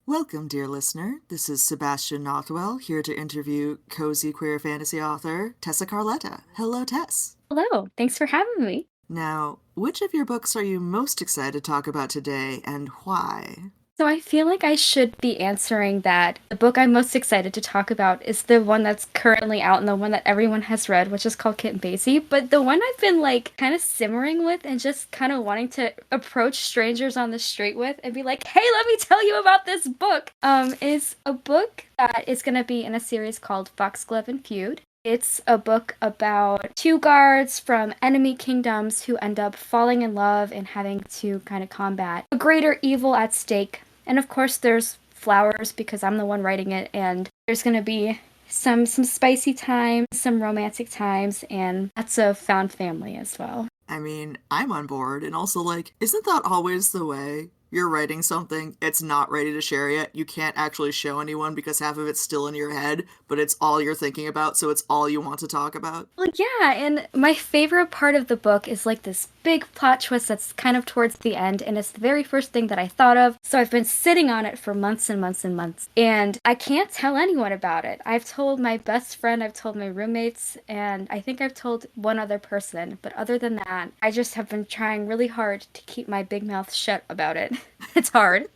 Welcome, dear listener. This is Sebastian Nothwell, here to interview cozy queer fantasy author Tessa Carletta. Hello, Tess. Hello, thanks for having me. Now, which of your books are you most excited to talk about today, and why? So I feel like I should be answering that the book I'm most excited to talk about is the one that's currently out and the one that everyone has read, which is called Kit and Basie. But the one I've been like kind of simmering with and just kind of wanting to approach strangers on the street with and be like, "Hey, let me tell you about this book." Is a book that is going to be in a series called Foxglove and Feud. It's a book about two guards from enemy kingdoms who end up falling in love and having to kind of combat a greater evil at stake. And of course, there's flowers because I'm the one writing it, and there's going to be some spicy times, some romantic times, and lots of found family as well. I mean, I'm on board, and also, isn't that always the way? You're writing something, it's not ready to share yet. You can't actually show anyone because half of it's still in your head, but it's all you're thinking about, so it's all you want to talk about. Well, yeah, and my favorite part of the book is like this big plot twist that's kind of towards the end, and it's the very first thing that I thought of. So I've been sitting on it for months and months and months, and I can't tell anyone about it. I've told my best friend, I've told my roommates, and I think I've told one other person, but other than that, I just have been trying really hard to keep my big mouth shut about it. It's hard.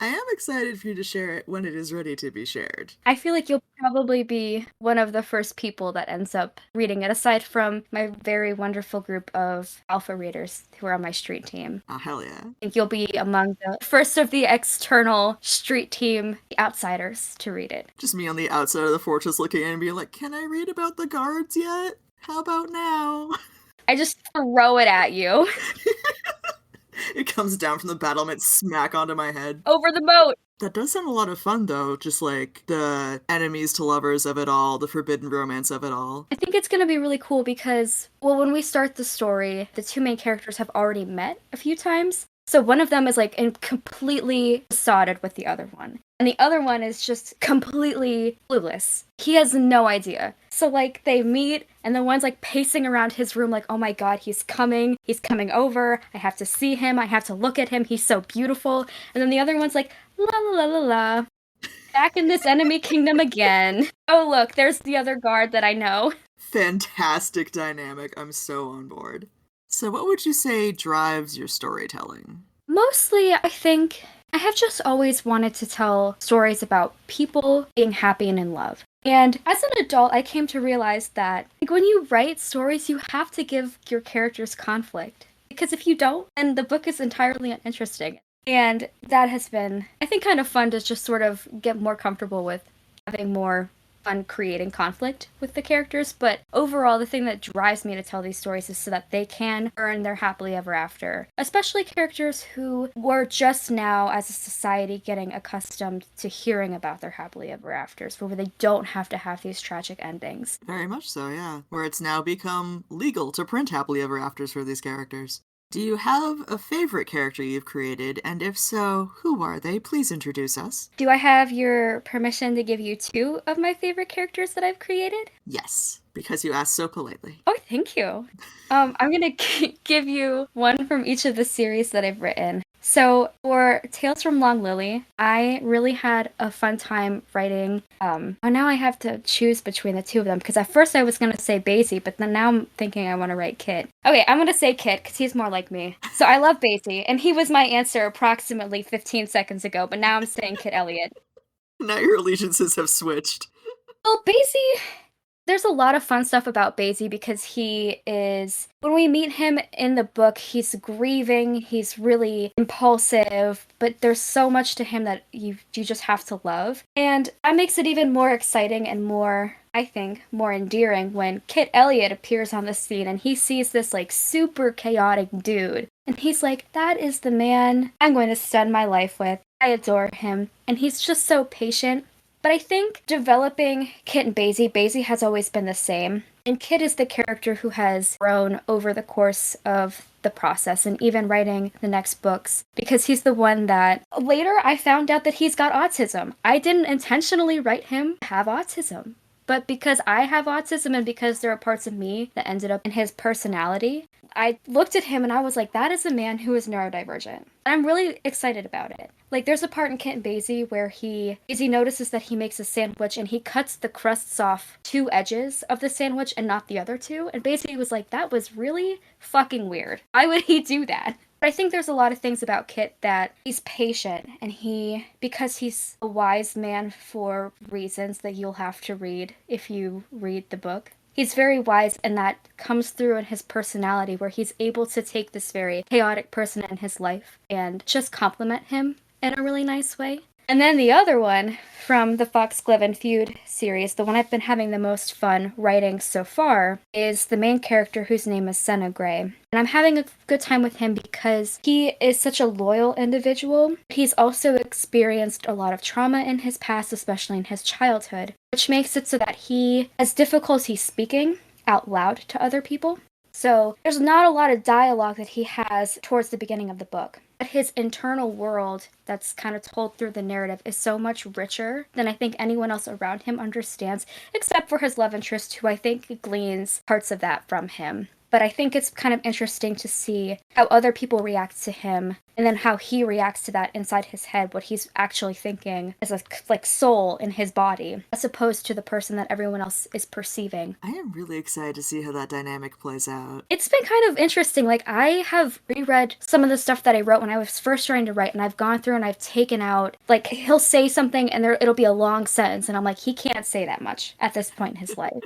I am excited for you to share it when it is ready to be shared. I feel like you'll probably be one of the first people that ends up reading it, aside from my very wonderful group of alpha readers who are on my street team. Oh, hell yeah. I think you'll be among the first of the external street team outsiders to read it. Just me on the outside of the fortress looking in and being like, can I read about the guards yet? How about now? I just throw it at you It comes down from the battlement smack onto my head. over the moat. That does sound a lot of fun, though, just like the enemies to lovers of it all, the forbidden romance of it all. I think it's going to be really cool because, well, when we start the story, the two main characters have already met a few times. So one of them is like completely besotted with the other one. And the other one is just completely clueless. He has no idea. So like they meet and the one's like pacing around his room like, "Oh my god, he's coming. He's coming over. I have to see him. I have to look at him. He's so beautiful." And then the other one's like, "La la la la la. Back in this enemy kingdom again. Oh look, there's the other guard that I know." Fantastic dynamic. I'm so on board. So, what would you say drives your storytelling? Mostly, I think I have just always wanted to tell stories about people being happy and in love. And as an adult, I came to realize that like, when you write stories, you have to give your characters conflict. Because if you don't, then the book is entirely uninteresting. And that has been, I think, kind of fun to just sort of get more comfortable with having more fun creating conflict with the characters. But overall, the thing that drives me to tell these stories is so that they can earn their happily ever after. Especially characters who were just now, as a society, getting accustomed to hearing about their happily ever afters, where they don't have to have these tragic endings. Very much so, yeah. Where it's now become legal to print happily ever afters for these characters. Do you have a favorite character you've created, and if so, who are they? Please introduce us. Do I have your permission to give you two of my favorite characters that I've created? Yes, because you asked so politely. Oh, thank you. I'm gonna give you one from each of the series that I've written. So for Tales from Long Lily, I really had a fun time writing. Now I have to choose between the two of them because at first I was gonna say Basie, but then now I'm thinking I want to write Kit. Okay, I'm gonna say Kit because he's more like me. So I love Basie, and he was my answer approximately 15 seconds ago, but now I'm saying Kit Elliott. Now your allegiances have switched. Well, Basie, there's a lot of fun stuff about Basie because he is, when we meet him in the book, he's grieving, he's really impulsive, but there's so much to him that you just have to love. And that makes it even more exciting and more, I think, more endearing when Kit Elliott appears on the scene and he sees this like super chaotic dude. And he's like, that is the man I'm going to spend my life with. I adore him. And he's just so patient. But I think developing Kit and Basie, Basie has always been the same. And Kit is the character who has grown over the course of the process and even writing the next books because he's the one that later I found out that he's got autism. I didn't intentionally write him have autism. But because I have autism and because there are parts of me that ended up in his personality, I looked at him and I was like, that is a man who is neurodivergent. And I'm really excited about it. Like, there's a part in Kent Basie where he notices that he makes a sandwich and he cuts the crusts off two edges of the sandwich and not the other two. And Basie was like, that was really fucking weird. Why would he do that? But I think there's a lot of things about Kit that he's patient and because he's a wise man for reasons that you'll have to read if you read the book. He's very wise, and that comes through in his personality, where he's able to take this very chaotic person in his life and just compliment him in a really nice way. And then the other one from the Foxglove and Feud series, the one I've been having the most fun writing so far, is the main character whose name is Senna Gray. And I'm having a good time with him because he is such a loyal individual. He's also experienced a lot of trauma in his past, especially in his childhood, which makes it so that he has difficulty speaking out loud to other people. So there's not a lot of dialogue that he has towards the beginning of the book. But his internal world that's kind of told through the narrative is so much richer than I think anyone else around him understands, except for his love interest, who I think gleans parts of that from him. But I think it's kind of interesting to see how other people react to him and then how he reacts to that inside his head, what he's actually thinking as a like soul in his body, as opposed to the person that everyone else is perceiving. I am really excited to see how that dynamic plays out. It's been kind of interesting. Like, I have reread some of the stuff that I wrote when I was first trying to write, and I've gone through and I've taken out, like, he'll say something and it'll be a long sentence, and I'm like, he can't say that much at this point in his life.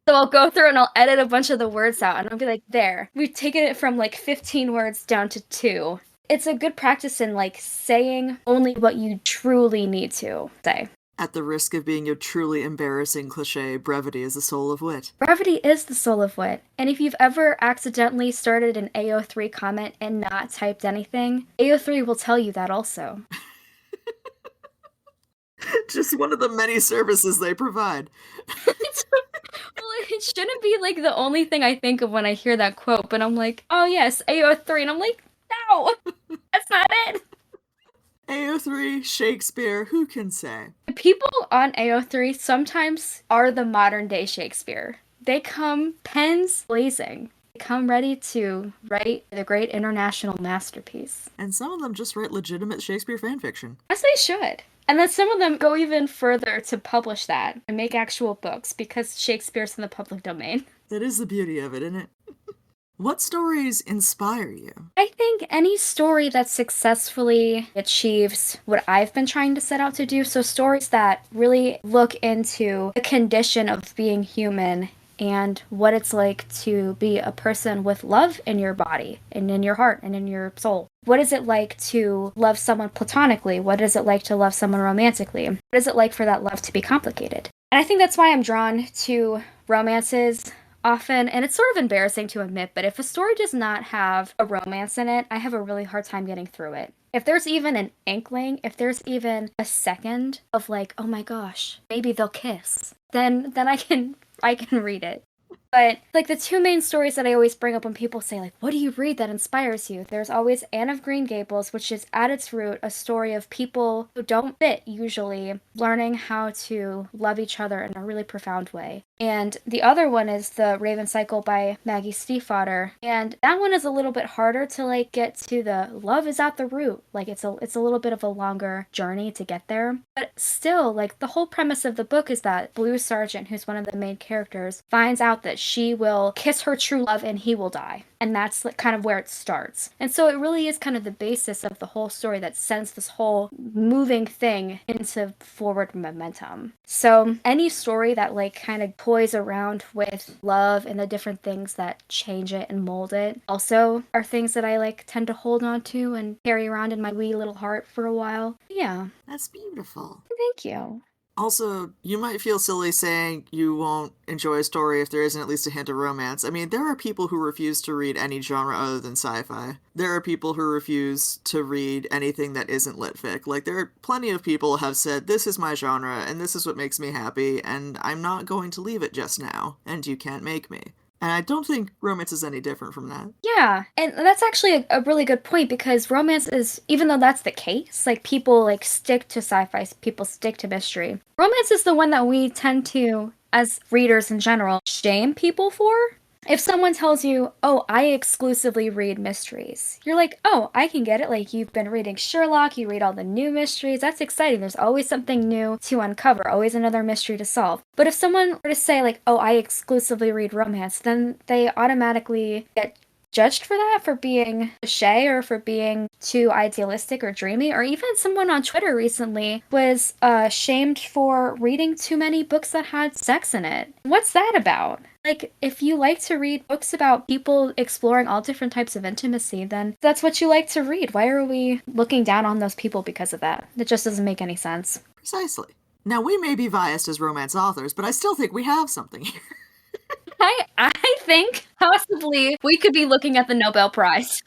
So I'll go through and I'll edit a bunch of the words out, and I'll be like, there, we've taken it from like 15 words down to 2. It's a good practice in like saying only what you truly need to say. At the risk of being a truly embarrassing cliche, brevity is the soul of wit. Brevity is the soul of wit. And if you've ever accidentally started an AO3 comment and not typed anything, AO3 will tell you that also. Just one of the many services they provide. Well, it shouldn't be like the only thing I think of when I hear that quote, but I'm like, oh yes, AO3, and I'm like, no, that's not it. AO3, Shakespeare, who can say? The people on AO3 sometimes are the modern day Shakespeare. They come pens blazing. They come ready to write the great international masterpiece. And some of them just write legitimate Shakespeare fanfiction. As they should. And then some of them go even further to publish that and make actual books because Shakespeare's in the public domain. That is the beauty of it, isn't it? What stories inspire you? I think any story that successfully achieves what I've been trying to set out to do, so stories that really look into the condition of being human and what it's like to be a person with love in your body and in your heart and in your soul. What is it like to love someone platonically? What is it like to love someone romantically? What is it like for that love to be complicated? And I think that's why I'm drawn to romances often, and it's sort of embarrassing to admit, but if a story does not have a romance in it, I have a really hard time getting through it. If there's even an inkling, if there's even a second of like, oh my gosh, maybe they'll kiss, then I can read it. But like the two main stories that I always bring up when people say like, what do you read that inspires you? There's always Anne of Green Gables, which is at its root a story of people who don't fit usually learning how to love each other in a really profound way. And the other one is The Raven Cycle by Maggie Stiefvater. And that one is a little bit harder to like get to the love is at the root. Like it's a little bit of a longer journey to get there. But still, like the whole premise of the book is that Blue Sergeant, who's one of the main characters, finds out that she will kiss her true love and he will die. And that's like kind of where it starts. And so it really is kind of the basis of the whole story that sends this whole moving thing into forward momentum. So any story that like kind of toys around with love and the different things that change it and mold it also are things that I like tend to hold on to and carry around in my wee little heart for a while. Yeah. That's beautiful. Thank you. Also, you might feel silly saying you won't enjoy a story if there isn't at least a hint of romance. I mean, there are people who refuse to read any genre other than sci-fi. There are people who refuse to read anything that isn't lit fic. Like, there are plenty of people who have said, this is my genre, and this is what makes me happy, and I'm not going to leave it just now, and you can't make me. And I don't think romance is any different from that. Yeah, and that's actually a really good point because romance is, even though that's the case, like people like stick to sci-fi, people stick to mystery. Romance is the one that we tend to, as readers in general, shame people for. if someone tells you, oh, I exclusively read mysteries, you're like, oh, I can get it. Like, you've been reading Sherlock, you read all the new mysteries. That's exciting. There's always something new to uncover, always another mystery to solve. But if someone were to say, like, oh, I exclusively read romance, then they automatically get judged for that, for being cliche or for being too idealistic or dreamy. Or even someone on Twitter recently was shamed for reading too many books that had sex in it. What's that about? Like, if you like to read books about people exploring all different types of intimacy, then that's what you like to read. Why are we looking down on those people because of that? It just doesn't make any sense. Precisely. Now, we may be biased as romance authors, but I still think we have something here. I think possibly we could be looking at the Nobel Prize.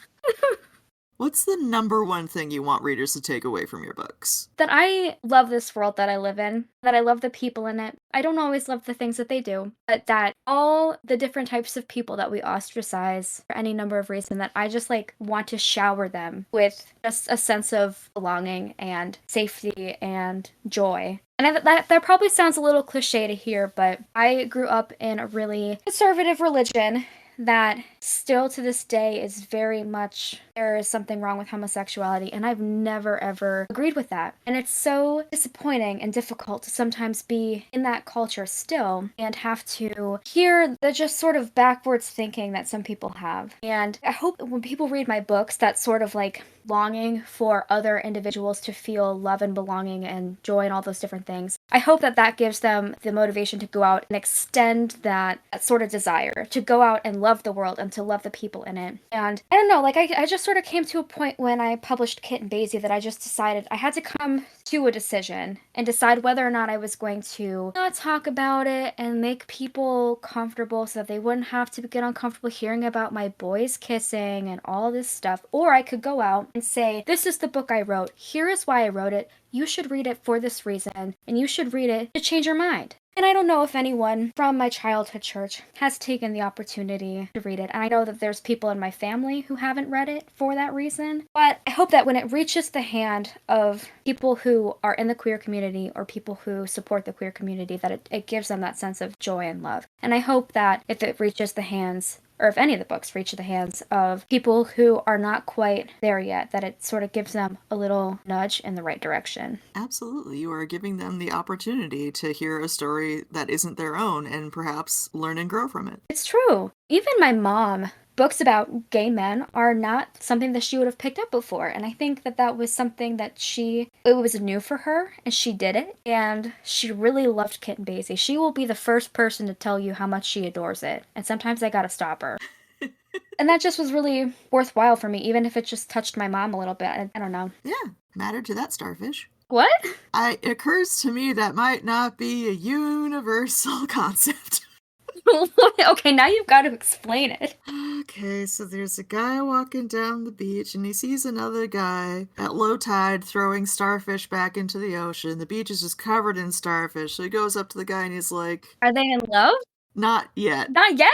What's the number one thing you want readers to take away from your books? That I love this world that I live in, that I love the people in it. I don't always love the things that they do, but that all the different types of people that we ostracize for any number of reasons, that I just like want to shower them with just a sense of belonging and safety and joy. And that probably sounds a little cliche to hear, but I grew up in a really conservative religion that still to this day is very much there is something wrong with homosexuality, and I've never ever agreed with that. And it's so disappointing and difficult to sometimes be in that culture still and have to hear the just sort of backwards thinking that some people have. And I hope when people read my books, that sort of like longing for other individuals to feel love and belonging and joy and all those different things, I hope that that gives them the motivation to go out and extend that sort of desire to go out and love the world and to love the people in it. And I don't know, like I just sort of came to a point when I published Kit and Basie that I just decided I had to come to a decision and decide whether or not I was going to not talk about it and make people comfortable so that they wouldn't have to get uncomfortable hearing about my boys kissing and all this stuff. Or I could go out and say, this is the book I wrote. Here is why I wrote it. You should read it for this reason, and you should read it to change your mind. And I don't know if anyone from my childhood church has taken the opportunity to read it. And I know that there's people in my family who haven't read it for that reason. But I hope that when it reaches the hand of people who are in the queer community or people who support the queer community, that it gives them that sense of joy and love. And I hope that if it reaches the hands, or if any of the books reach the hands of people who are not quite there yet, that it sort of gives them a little nudge in the right direction. Absolutely. You are giving them the opportunity to hear a story that isn't their own and perhaps learn and grow from it. It's true. Even my mom, books about gay men are not something that she would have picked up before. And I think that that was something that it was new for her, and she did it. And she really loved Kit and Basie. She will be the first person to tell you how much she adores it. And sometimes I gotta stop her. And that just was really worthwhile for me, even if it just touched my mom a little bit. I don't know. Yeah, mattered to that starfish. What? It occurs to me that might not be a universal concept. Okay, now you've got to explain it. Okay, so there's a guy walking down the beach and he sees another guy at low tide throwing starfish back into the ocean. The beach is just covered in starfish. So he goes up to the guy and he's like, Are they in love? not yet. Not yet?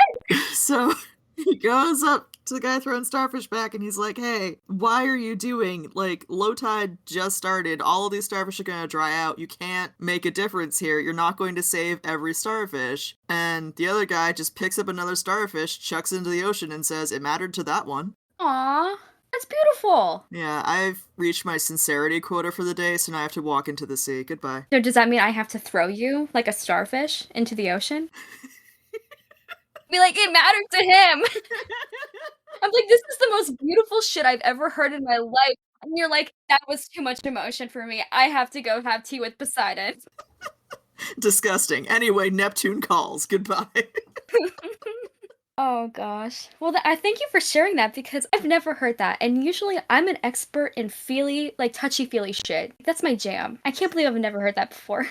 So he goes up to the guy throwing starfish back and he's like, hey, why are you doing, like, low tide just started, all of these starfish are gonna dry out, you can't make a difference here, you're not going to save every starfish. And the other guy just picks up another starfish, chucks it into the ocean, and says, it mattered to that one. Aw, that's beautiful. Yeah, I've reached my sincerity quota for the day, so now I have to walk into the sea. Goodbye. So does that mean I have to throw you, like a starfish, into the ocean? Be like, it mattered to him. I'm like, this is the most beautiful shit I've ever heard in my life. And you're like, that was too much emotion for me. I have to go have tea with Poseidon. Disgusting. Anyway, Neptune calls. Goodbye. Oh gosh. Well, I thank you for sharing that, because I've never heard that. And usually I'm an expert in touchy-feely shit. That's my jam. I can't believe I've never heard that before.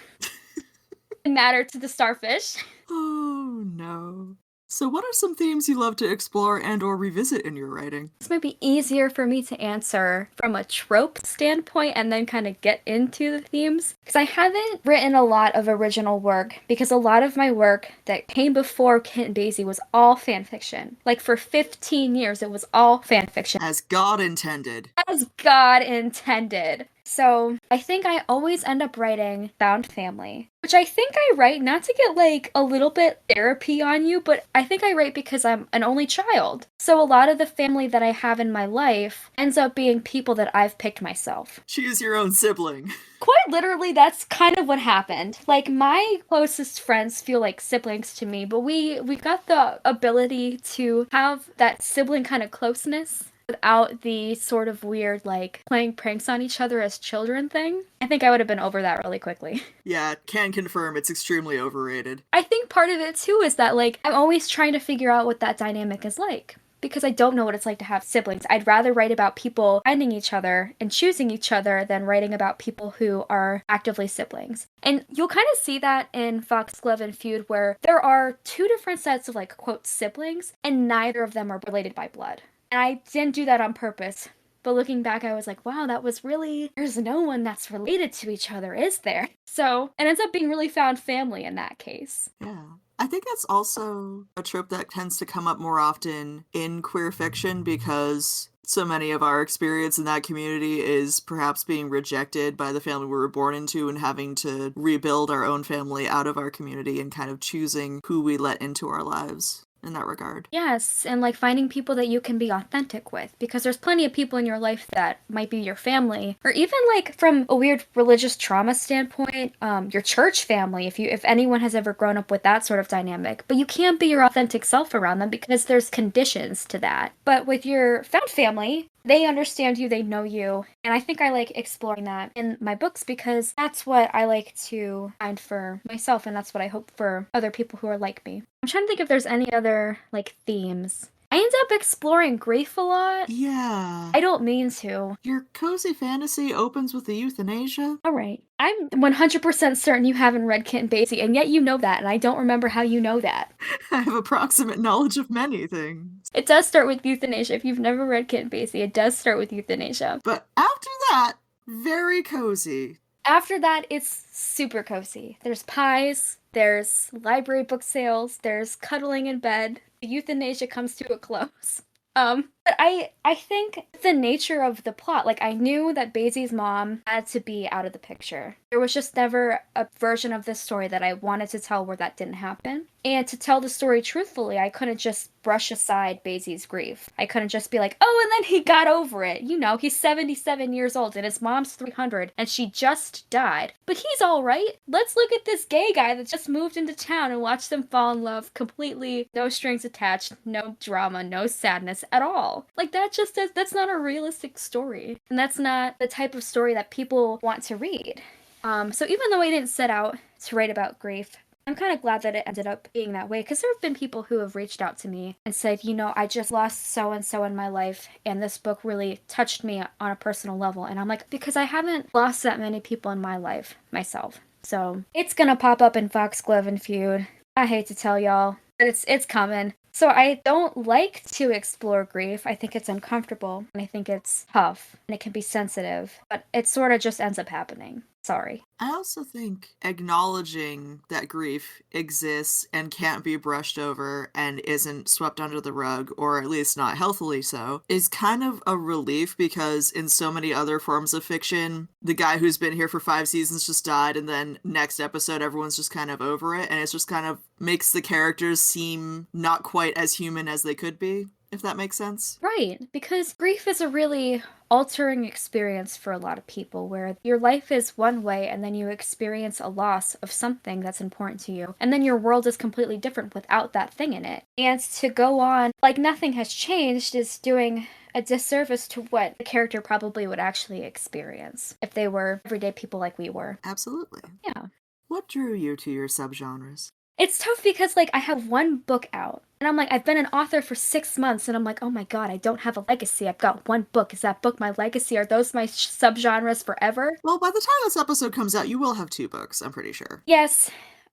It mattered to the starfish. Oh, no. So what are some themes you love to explore and or revisit in your writing? This might be easier for me to answer from a trope standpoint and then kind of get into the themes. Because I haven't written a lot of original work, because a lot of my work that came before Kit and Basie was all fanfiction. Like for 15 years, it was all fanfiction. As God intended. As God intended. So I think I always end up writing found family, which I think I write not to get like a little bit therapy on you, but I think I write because I'm an only child. So a lot of the family that I have in my life ends up being people that I've picked myself. Choose your own sibling. Quite literally, that's kind of what happened. Like, my closest friends feel like siblings to me, but we got the ability to have that sibling kind of closeness without the sort of weird, like, playing pranks on each other as children thing. I think I would have been over that really quickly. Yeah, can confirm it's extremely overrated. I think part of it, too, is that, like, I'm always trying to figure out what that dynamic is like. Because I don't know what it's like to have siblings. I'd rather write about people finding each other and choosing each other than writing about people who are actively siblings. And you'll kind of see that in Foxglove and Feud, where there are two different sets of, like, quote, siblings, and neither of them are related by blood. And I didn't do that on purpose. But looking back, I was like, wow, that was really, there's no one that's related to each other, is there? So it ends up being really found family in that case. Yeah. I think that's also a trope that tends to come up more often in queer fiction because so many of our experience in that community is perhaps being rejected by the family we were born into and having to rebuild our own family out of our community and kind of choosing who we let into our lives in that regard. Yes, and like finding people that you can be authentic with, because there's plenty of people in your life that might be your family, or even like from a weird religious trauma standpoint, your church family, if anyone has ever grown up with that sort of dynamic. But you can't be your authentic self around them because there's conditions to that. But with your found family, they understand you, they know you, and I think I like exploring that in my books because that's what I like to find for myself, and that's what I hope for other people who are like me. I'm trying to think if there's any other, like, themes. I end up exploring grief a lot. Yeah. I don't mean to. Your cozy fantasy opens with the euthanasia? Alright. I'm 100% certain you haven't read Kit and Basie, and yet you know that, and I don't remember how you know that. I have approximate knowledge of many things. It does start with euthanasia. If you've never read Kit and Basie, it does start with euthanasia. But after that, very cozy. After that, it's super cozy. There's pies, there's library book sales, there's cuddling in bed. The euthanasia comes to a close. But I think the nature of the plot, like I knew that Basie's mom had to be out of the picture. There was just never a version of this story that I wanted to tell where that didn't happen. And to tell the story truthfully, I couldn't just brush aside Basie's grief. I couldn't just be like, oh, and then he got over it. You know, he's 77 years old and his mom's 300 and she just died. But he's all right. Let's look at this gay guy that just moved into town and watch them fall in love completely, no strings attached, no drama, no sadness at all. Like that's not a realistic story. And that's not the type of story that people want to read. So even though I didn't set out to write about grief, I'm kind of glad that it ended up being that way because there have been people who have reached out to me and said, you know, I just lost so-and-so in my life and this book really touched me on a personal level. And I'm like, because I haven't lost that many people in my life myself. So it's gonna pop up in Foxglove and Feud. I hate to tell y'all, but it's coming. So I don't like to explore grief. I think it's uncomfortable and I think it's tough and it can be sensitive, but it sort of just ends up happening. Sorry. I also think acknowledging that grief exists and can't be brushed over and isn't swept under the rug, or at least not healthily so, is kind of a relief because in so many other forms of fiction, the guy who's been here for 5 seasons just died and then next episode everyone's just kind of over it and it's just kind of makes the characters seem not quite as human as they could be. If that makes sense. Right, because grief is a really altering experience for a lot of people where your life is one way and then you experience a loss of something that's important to you. And then your world is completely different without that thing in it. And to go on like nothing has changed is doing a disservice to what the character probably would actually experience if they were everyday people like we were. Absolutely. Yeah. What drew you to your subgenres? It's tough because, like, I have one book out. And I'm like, I've been an author for 6 months. And I'm like, oh my god, I don't have a legacy. I've got one book. Is that book my legacy? Are those my subgenres forever? Well, by the time this episode comes out, you will have 2 books, I'm pretty sure. Yes.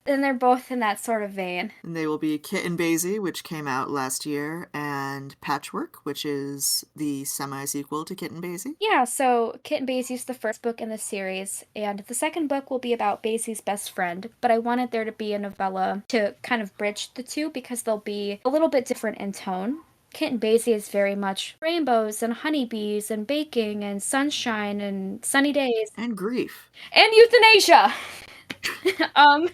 And they're both in that sort of vein. And they will be Kit and Basie, which came out last year, and Patchwork, which is the semi-sequel to Kit and Basie. Yeah, so Kit and Basie is the first book in the series, and the second book will be about Basie's best friend, but I wanted there to be a novella to kind of bridge the two because they'll be a little bit different in tone. Kit and Basie is very much rainbows and honeybees and baking and sunshine and sunny days. And grief. And euthanasia! um,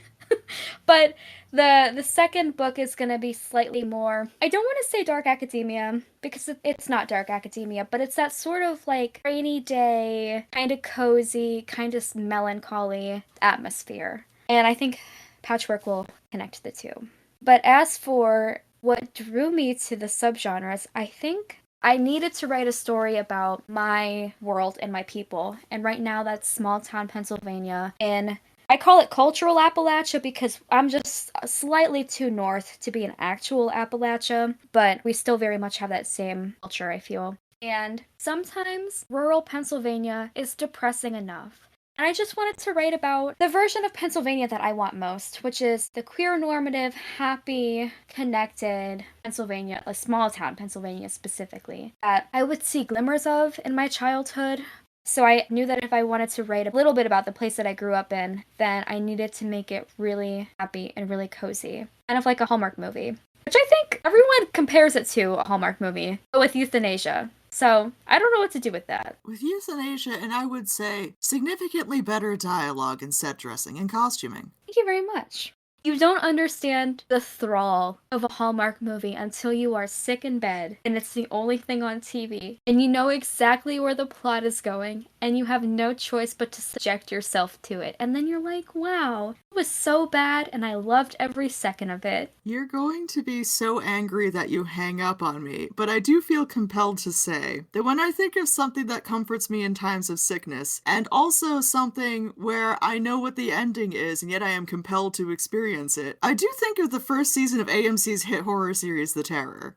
but the second book is going to be slightly more, I don't want to say dark academia, because it's not dark academia, but it's that sort of like rainy day, kind of cozy, kind of melancholy atmosphere. And I think Patchwork will connect the two. But as for what drew me to the subgenres, I think I needed to write a story about my world and my people. And right now that's small town Pennsylvania. And I call it cultural Appalachia because I'm just slightly too north to be an actual Appalachia, but we still very much have that same culture, I feel. And sometimes rural Pennsylvania is depressing enough. And I just wanted to write about the version of Pennsylvania that I want most, which is the queer normative, happy, connected Pennsylvania, a small town Pennsylvania specifically, that I would see glimmers of in my childhood. So I knew that if I wanted to write a little bit about the place that I grew up in, then I needed to make it really happy and really cozy. Kind of like a Hallmark movie, which I think everyone compares it to a Hallmark movie, but with euthanasia. So, I don't know what to do with that. With euthanasia, and I would say significantly better dialogue and set dressing and costuming. Thank you very much. You don't understand the thrall of a Hallmark movie until you are sick in bed and it's the only thing on TV and you know exactly where the plot is going and you have no choice but to subject yourself to it. And then you're like, wow, it was so bad and I loved every second of it. You're going to be so angry that you hang up on me, but I do feel compelled to say that when I think of something that comforts me in times of sickness, and also something where I know what the ending is and yet I am compelled to experience it, I do think of the first season of AMC's hit horror series, The Terror.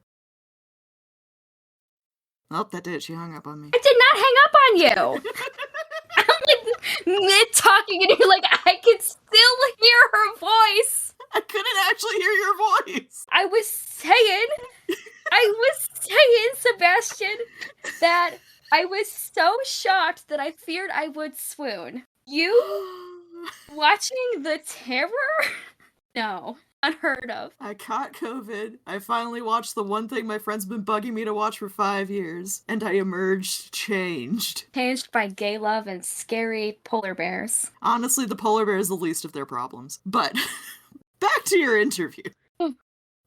Oh, that did it. She hung up on me. I did not hang up on you! I'm like mid-talking and you're like, I can still hear her voice! I couldn't actually hear your voice! I was saying, Sebastian, that I was so shocked that I feared I would swoon. You watching The Terror? No, unheard of. I caught COVID. I finally watched the one thing my friend's been bugging me to watch for 5 years, and I emerged changed. Changed by gay love and scary polar bears. Honestly, the polar bear is the least of their problems. But back to your interview.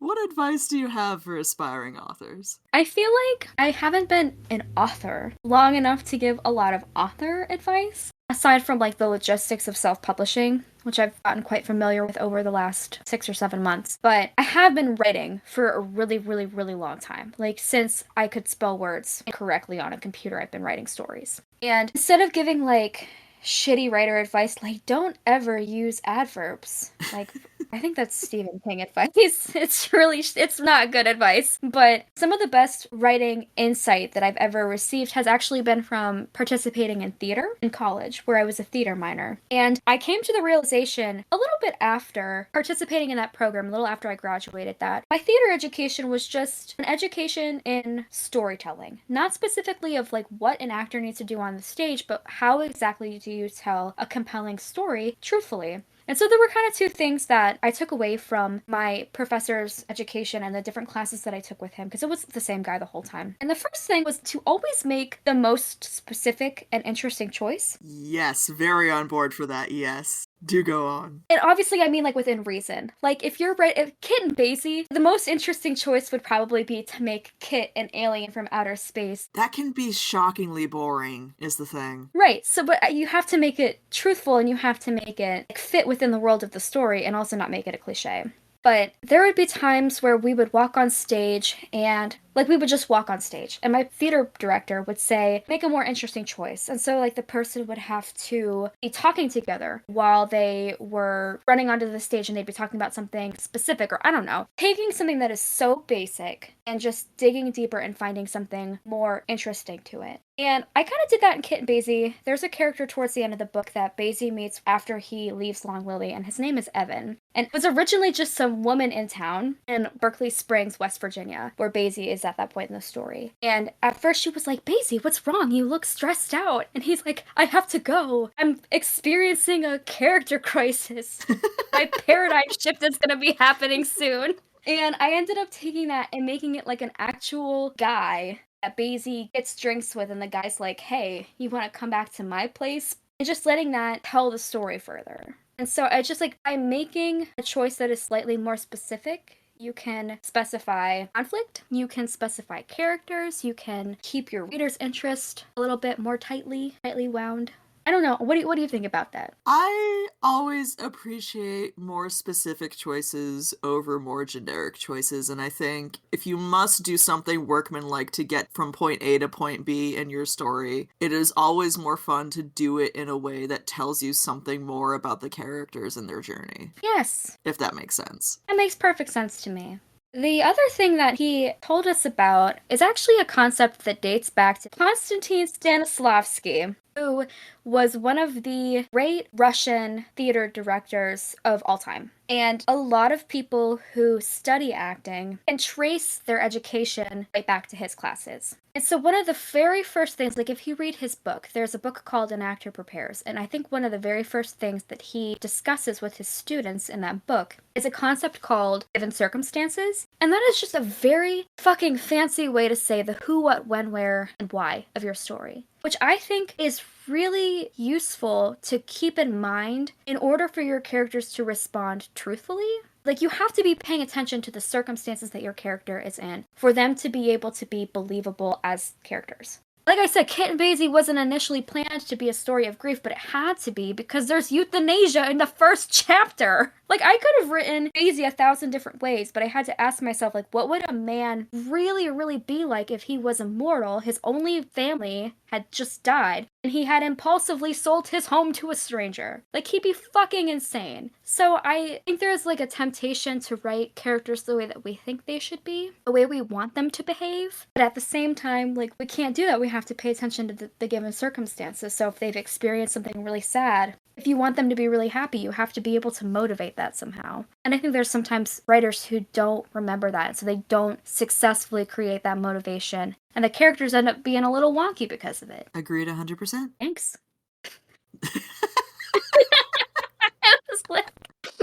What advice do you have for aspiring authors? I feel like I haven't been an author long enough to give a lot of author advice. Aside from like the logistics of self-publishing, which I've gotten quite familiar with over the last 6 or 7 months. But I have been writing for a really, really, really long time. Like since I could spell words correctly on a computer, I've been writing stories. And instead of giving like shitty writer advice, like don't ever use adverbs. Like I think that's Stephen King advice. It's not good advice. But some of the best writing insight that I've ever received has actually been from participating in theater in college, where I was a theater minor. And I came to the realization a little bit after participating in that program, a little after I graduated, that my theater education was just an education in storytelling. Not specifically of like what an actor needs to do on the stage, but how exactly do you tell a compelling story truthfully. And so there were kind of two things that I took away from my professor's education and the different classes that I took with him, because it was the same guy the whole time. And the first thing was to always make the most specific and interesting choice. Yes, very on board for that, yes. Do go on. And obviously, I mean, like, within reason. Like, if Kit and Basie, the most interesting choice would probably be to make Kit an alien from outer space. That can be shockingly boring, is the thing. Right, so, but you have to make it truthful, and you have to make it like, fit within the world of the story, and also not make it a cliche. But there would be times where we would walk on stage and, like, we would just walk on stage. And my theater director would say, make a more interesting choice. And so, like, the person would have to be talking together while they were running onto the stage and they'd be talking about something specific, or I don't know. Taking something that is so basic and just digging deeper and finding something more interesting to it. And I kind of did that in Kit and Basie. There's a character towards the end of the book that Basie meets after he leaves Long Lily, and his name is Evan. And it was originally just some woman in town in Berkeley Springs, West Virginia, where Basie is at that point in the story. And at first she was like, Basie, what's wrong? You look stressed out. And he's like, I have to go. I'm experiencing a character crisis. My paradigm shift is going to be happening soon. And I ended up taking that and making it like an actual guy that Basie gets drinks with, and the guy's like, hey, you want to come back to my place? And just letting that tell the story further. And so I just like, by making a choice that is slightly more specific, you can specify conflict, you can specify characters, you can keep your reader's interest a little bit more tightly wound. I don't know. What do you think about that? I always appreciate more specific choices over more generic choices, and I think if you must do something workmanlike to get from point A to point B in your story, it is always more fun to do it in a way that tells you something more about the characters and their journey. Yes. If that makes sense. That makes perfect sense to me. The other thing that he told us about is actually a concept that dates back to Konstantin Stanislavski, who was one of the great Russian theater directors of all time. And a lot of people who study acting can trace their education right back to his classes. And so one of the very first things, like if you read his book, there's a book called An Actor Prepares. And I think one of the very first things that he discusses with his students in that book is a concept called given circumstances. And that is just a very fucking fancy way to say the who, what, when, where, and why of your story, which I think is really useful to keep in mind in order for your characters to respond truthfully. Like, you have to be paying attention to the circumstances that your character is in for them to be able to be believable as characters. Like I said, Kit and Basie wasn't initially planned to be a story of grief, but it had to be because there's euthanasia in the first chapter. Like, I could have written Basie 1,000 different ways, but I had to ask myself, like, what would a man really, really be like if he was immortal, his only family had just died, and he had impulsively sold his home to a stranger? Like, he'd be fucking insane. So I think there's, like, a temptation to write characters the way that we think they should be, the way we want them to behave. But at the same time, like, we can't do that. We have to pay attention to the given circumstances. So if they've experienced something really sad, if you want them to be really happy, you have to be able to motivate that somehow. And I think there's sometimes writers who don't remember that, so they don't successfully create that motivation. And the characters end up being a little wonky because of it. Agreed 100%. Thanks.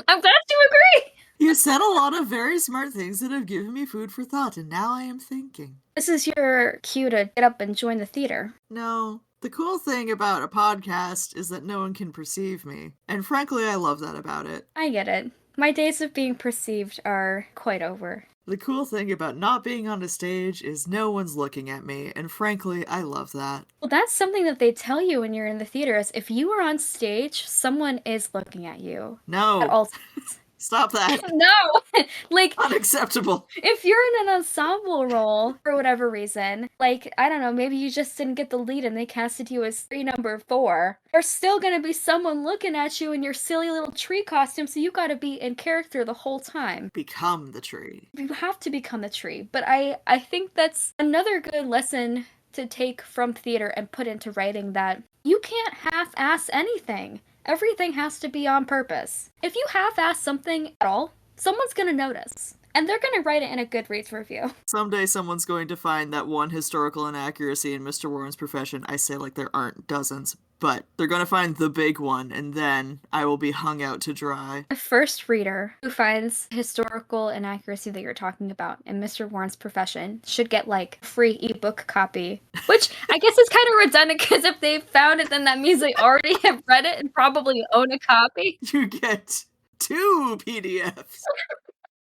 I'm glad you agree! You said a lot of very smart things that have given me food for thought, and now I am thinking. This is your cue to get up and join the theater. No. The cool thing about a podcast is that no one can perceive me. And frankly, I love that about it. I get it. My days of being perceived are quite over. The cool thing about not being on a stage is no one's looking at me, and frankly, I love that. Well, that's something that they tell you when you're in the theater is if you are on stage, someone is looking at you. No. At all times. Stop that. No! Like, unacceptable. If you're in an ensemble role, for whatever reason, like, I don't know, maybe you just didn't get the lead and they casted you as tree number 4, there's still gonna be someone looking at you in your silly little tree costume, so you gotta be in character the whole time. Become the tree. You have to become the tree. But I think that's another good lesson to take from theater and put into writing, that you can't half-ass anything. Everything has to be on purpose. If you half-ass something at all, someone's gonna notice. And they're gonna write it in a Goodreads review. Someday someone's going to find that one historical inaccuracy in Mr. Warren's profession. I say like there aren't dozens, but they're gonna find the big one, and then I will be hung out to dry. The first reader who finds historical inaccuracy that you're talking about in Mr. Warren's profession should get, like, a free ebook copy. Which I guess is kind of redundant, because if they found it, then that means they already have read it and probably own a copy. You get 2 PDFs.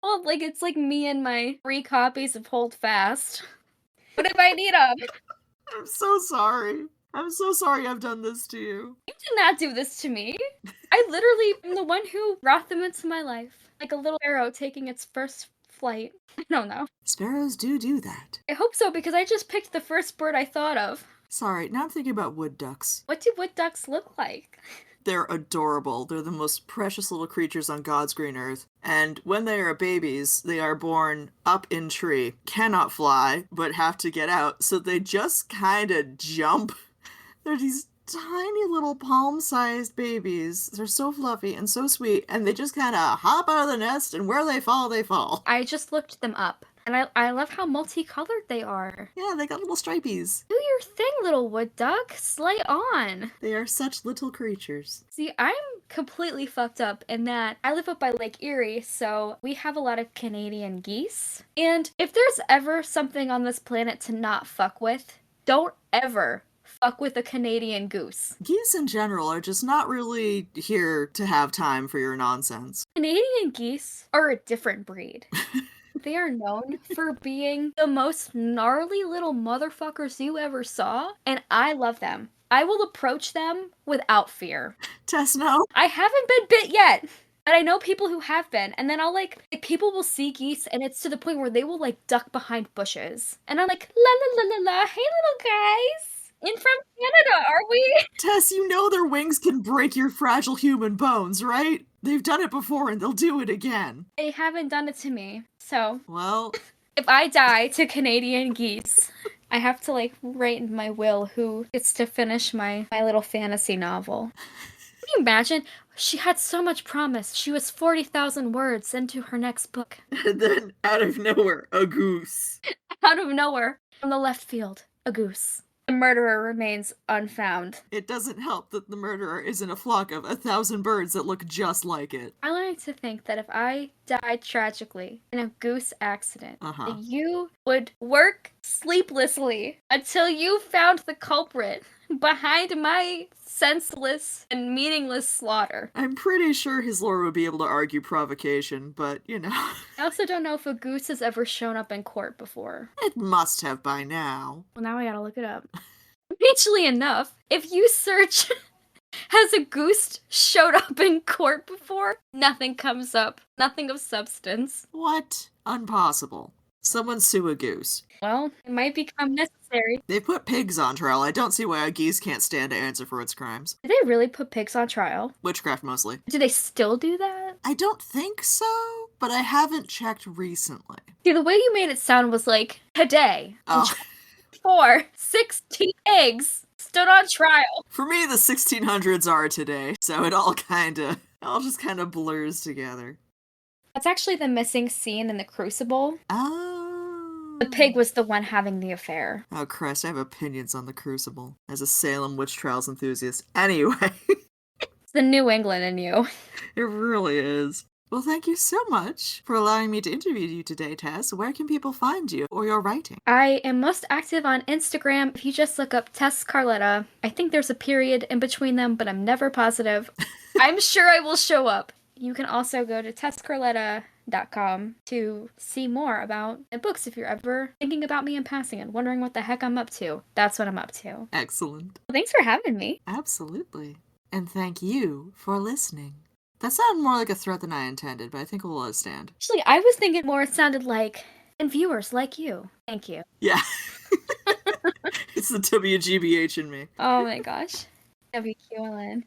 Well, like, it's like me and my 3 copies of Hold Fast. What if I need them? I'm so sorry. I'm so sorry I've done this to you. You did not do this to me. I literally am the one who brought them into my life. Like a little arrow taking its first flight. I don't know. Sparrows do that. I hope so, because I just picked the first bird I thought of. Sorry, now I'm thinking about wood ducks. What do wood ducks look like? They're adorable. They're the most precious little creatures on God's green earth. And when they are babies, they are born up in tree, cannot fly, but have to get out. So they just kind of jump. They're these tiny little palm-sized babies. They're so fluffy and so sweet. And they just kind of hop out of the nest, and where they fall, they fall. I just looked them up. And I love how multicolored they are. Yeah, they got little stripies. Do your thing, little wood duck. Slay on. They are such little creatures. See, I'm completely fucked up in that I live up by Lake Erie, so we have a lot of Canadian geese. And if there's ever something on this planet to not fuck with, don't ever fuck with a Canadian goose. Geese in general are just not really here to have time for your nonsense. Canadian geese are a different breed. They are known for being the most gnarly little motherfuckers you ever saw, and I love them. I will approach them without fear. Tess, no. I haven't been bit yet, but I know people who have been, and then I'll like people will see geese, and it's to the point where they will like duck behind bushes, and I'm like, la la la la la, hey little guys. In from Canada, are we? Tess, you know their wings can break your fragile human bones, right? They've done it before and they'll do it again. They haven't done it to me. So, well, if I die to Canadian geese, I have to like write in my will who gets to finish my little fantasy novel. Can you imagine? She had so much promise. She was 40,000 words into her next book. And then, out of nowhere, a goose. Out of nowhere, from the left field, a goose. The murderer remains unfound. It doesn't help that the murderer is in a flock of 1,000 birds that look just like it. I like to think that if I died tragically in a goose accident, that you would work sleeplessly until you found the culprit behind my senseless and meaningless slaughter. I'm pretty sure his lore would be able to argue provocation, but, you know. I also don't know if a goose has ever shown up in court before. It must have by now. Well, now I gotta look it up. Strangely enough, if you search, has a goose showed up in court before? Nothing comes up. Nothing of substance. What? Impossible. Someone sue a goose. Well, it might become necessary. They put pigs on trial. I don't see why a geese can't stand to answer for its crimes. Did they really put pigs on trial? Witchcraft, mostly. Do they still do that? I don't think so, but I haven't checked recently. See, the way you made it sound was like, today, Oh. 16 pigs stood on trial. For me, the 1600s are today, so it all just kind of blurs together. That's actually the missing scene in The Crucible. Oh. The pig was the one having the affair. Oh, Christ, I have opinions on The Crucible as a Salem witch trials enthusiast. Anyway. It's the New England in you. It really is. Well, thank you so much for allowing me to interview you today, Tess. Where can people find you or your writing? I am most active on Instagram. If you just look up Tess Carletta, I think there's a period in between them, but I'm never positive. I'm sure I will show up. You can also go to tesscarletta.com to see more about the books if you're ever thinking about me in passing and wondering what the heck I'm up to. That's what I'm up to. Excellent. Well, thanks for having me. Absolutely. And thank you for listening. That sounded more like a threat than I intended, but I think we'll let it stand. Actually, I was thinking more it sounded like, and viewers like you. Thank you. Yeah. It's the WGBH in me. Oh my gosh. WQLN.